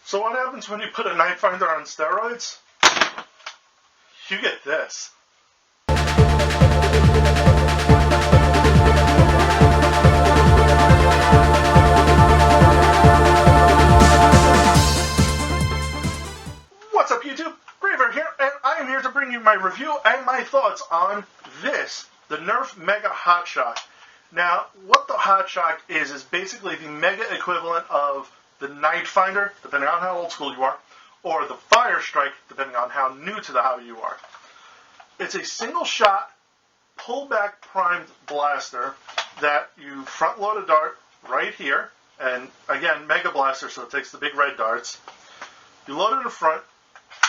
So what happens when you put a knife finder on steroids? You get this. What's up, YouTube? Graver here, and I am here to bring you my review and my thoughts on this, the Nerf Mega Hotshock. Now, what the Hotshock is basically the mega equivalent of the Night Finder, depending on how old school you are, or the Fire Strike, depending on how new to the hobby you are. It's a single-shot, pull-back primed blaster that you front-load a dart right here, and again, Mega Blaster, so it takes the big red darts. You load it in the front,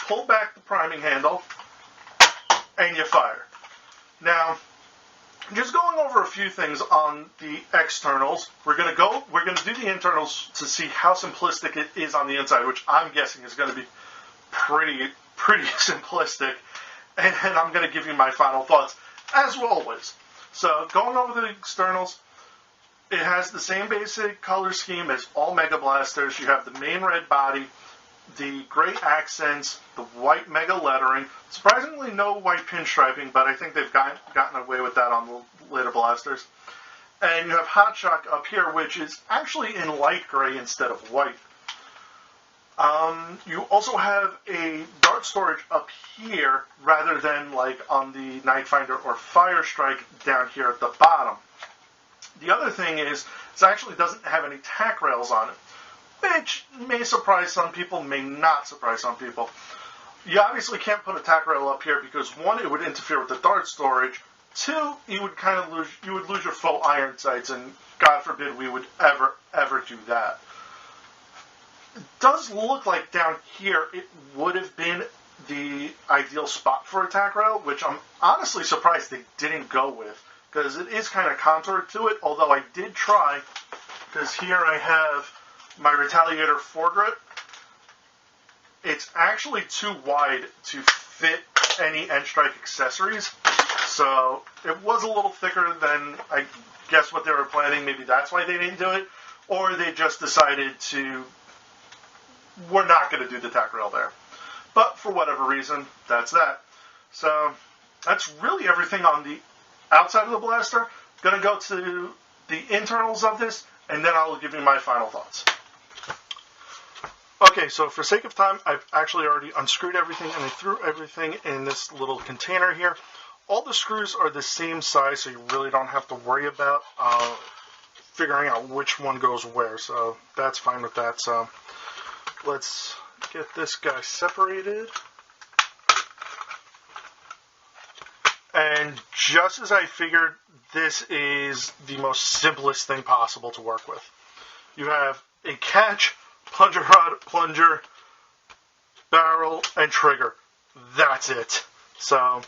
pull back the priming handle, and you fire. Now, just going over a few things on the externals. We're gonna do the internals to see how simplistic it is on the inside, which I'm guessing is going to be pretty simplistic. And then I'm going to give you my final thoughts, as always. So, going over the externals, it has the same basic color scheme as all Mega Blasters. You have the main red body, the gray accents, the white Mega lettering. Surprisingly, no white pinstriping, but I think they've gotten away with that on the later blasters. And you have Hotshock up here, which is actually in light gray instead of white. You also have a dart storage up here, rather than like on the Night Finder or Fire Strike down here at the bottom. The other thing is, it actually doesn't have any tack rails on it, which may surprise some people, may not surprise some people. You obviously can't put a tack rail up here because, one, it would interfere with the dart storage. Two, you would lose your faux iron sights, and God forbid we would ever do that. It does look like down here it would have been the ideal spot for a tack rail, which I'm honestly surprised they didn't go with, because it is kind of contoured to it, although I did try, because here I have my Retaliator foregrip. It's actually too wide to fit any end strike accessories, so it was a little thicker than I guess what they were planning. Maybe that's why they didn't do it, or they just decided we're not going to do the tack rail there. But for whatever reason, that's that. So that's really everything on the outside of the blaster. Going to go to the internals of this, and then I'll give you my final thoughts. Okay, so for sake of time, I've actually already unscrewed everything, and I threw everything in this little container here. All the screws are the same size, so you really don't have to worry about figuring out which one goes where, so that's fine with that. So let's get this guy separated. And just as I figured, this is the most simplest thing possible to work with. You have a catch, plunger rod, plunger, barrel, and trigger. That's it. So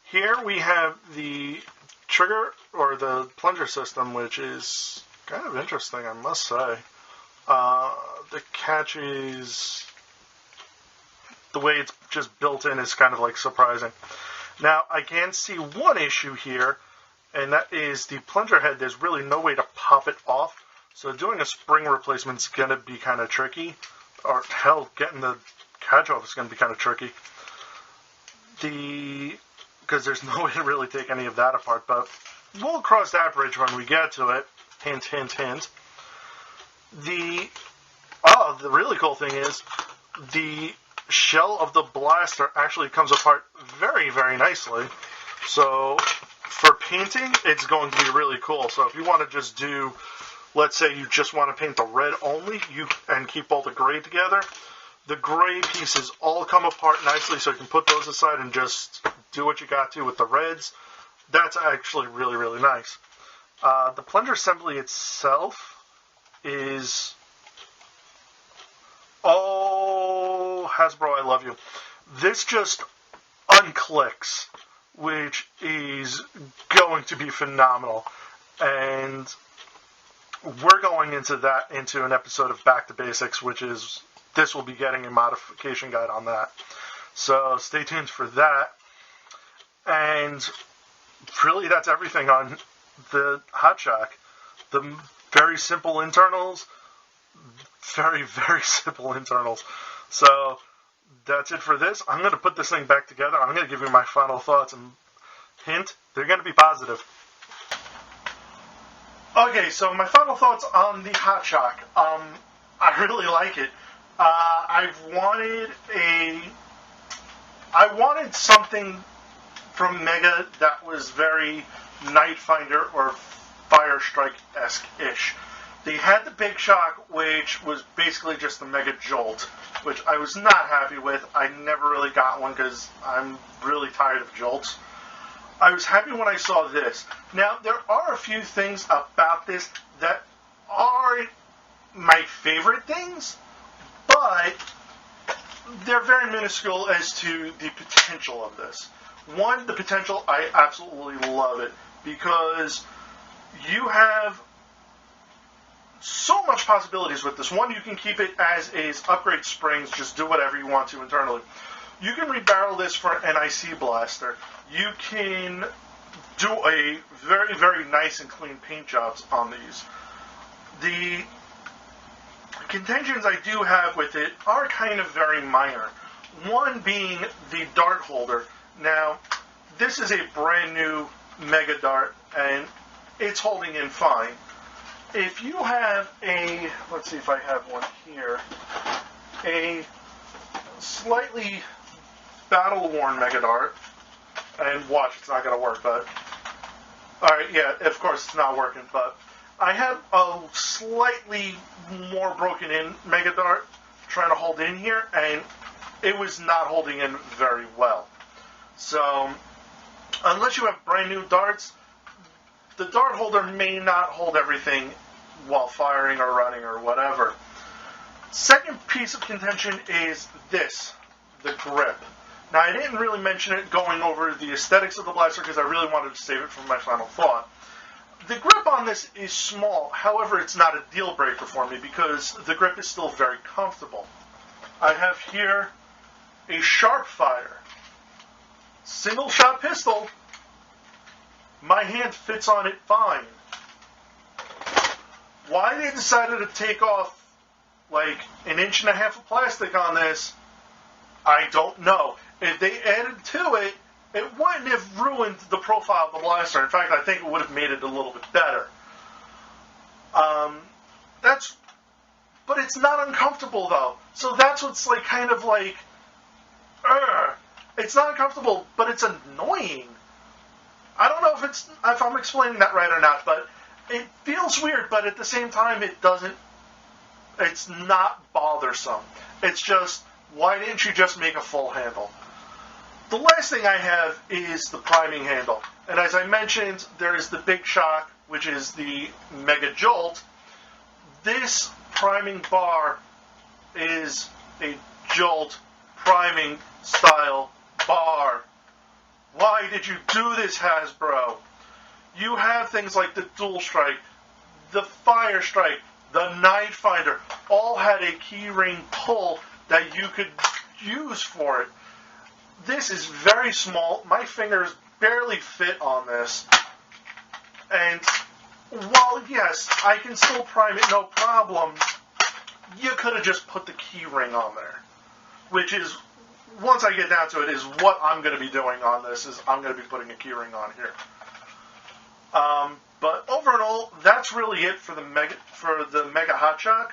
here we have the trigger, or the plunger system, which is kind of interesting, I must say. The catch is, the way it's just built in is kind of like surprising. Now, I can see one issue here, and that is the plunger head. There's really no way to pop it off. So doing a spring replacement is going to be kind of tricky. Or, hell, getting the catch off is going to be kind of tricky. Because there's no way to really take any of that apart. But we'll cross that bridge when we get to it. Hint, hint, hint. The really cool thing is, the shell of the blaster actually comes apart very, very nicely. So for painting, it's going to be really cool. So if you want to just do, let's say you just want to paint the red only, and keep all the gray together, the gray pieces all come apart nicely, so you can put those aside and just do what you got to with the reds. That's actually really, really nice. The plunger assembly itself is, oh, Hasbro, I love you. This just unclicks, which is going to be phenomenal. And we're going into an episode of Back to Basics, which is, this will be getting a modification guide on that. So stay tuned for that. And really, that's everything on the Hotshock. The very simple internals, very, very simple internals. So that's it for this. I'm going to put this thing back together. I'm going to give you my final thoughts, and hint, they're going to be positive. Okay, so my final thoughts on the Hotshock. I really like it. I wanted something from Mega that was very Nightfinder or Fire Strike-esque-ish. They had the Big Shock, which was basically just the Mega Jolt, which I was not happy with. I never really got one because I'm really tired of Jolts. I was happy when I saw this. Now, there are a few things about this that aren't my favorite things, but they're very minuscule as to the potential of this. One, the potential, I absolutely love it, because you have so much possibilities with this. One, you can keep it as is, upgrade springs, just do whatever you want to internally. You can rebarrel this for an IC blaster. You can do a very, very nice and clean paint jobs on these. The contentions I do have with it are kind of very minor. One being the dart holder. Now, this is a brand new Mega Dart, and it's holding in fine. If you have a, let's see if I have one here, a slightly battle-worn Mega Dart, and watch, it's not going to work, but, alright, yeah, of course it's not working, but I have a slightly more broken in Mega Dart trying to hold in here, and it was not holding in very well. So, unless you have brand new darts, the dart holder may not hold everything while firing or running or whatever. Second piece of contention is this, the grip. Now, I didn't really mention it going over the aesthetics of the blaster because I really wanted to save it for my final thought. The grip on this is small, however, it's not a deal breaker for me because the grip is still very comfortable. I have here a Sharpfire single shot pistol. My hand fits on it fine. Why they decided to take off like 1.5 inches of plastic on this, I don't know. If they added to it, it wouldn't have ruined the profile of the blaster. In fact, I think it would have made it a little bit better. But it's not uncomfortable though. So that's what's like kind of like, it's not uncomfortable, but it's annoying. I don't know if I'm explaining that right or not, but it feels weird, but at the same time it's not bothersome. It's just, why didn't you just make a full handle? The last thing I have is the priming handle. And as I mentioned, there is the Big Shock, which is the Mega Jolt. This priming bar is a Jolt priming style bar. Why did you do this, Hasbro? You have things like the Dual Strike, the Fire Strike, the Nightfinder, all had a keyring pull that you could use for it. This is very small. My fingers barely fit on this. And while, yes, I can still prime it no problem, you could have just put the keyring on there. Which is, once I get down to it, is what I'm going to be doing on this, is I'm going to be putting a keyring on here. But overall, that's really it for the Mega Hotshock.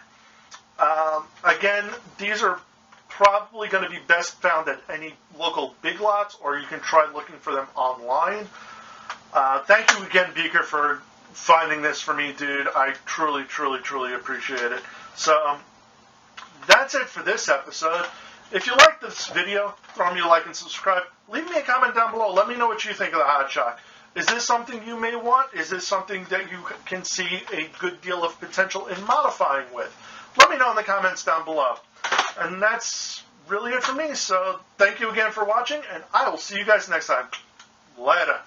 Again, these are probably going to be best found at any local Big Lots, or you can try looking for them online. Thank you again, Beaker, for finding this for me, dude. I truly, truly, truly appreciate it. So, that's it for this episode. If you like this video, throw me a like and subscribe. Leave me a comment down below. Let me know what you think of the Hotshock. Is this something you may want? Is this something that you can see a good deal of potential in modifying with? Let me know in the comments down below. And that's really it for me. So thank you again for watching, and I will see you guys next time. Later.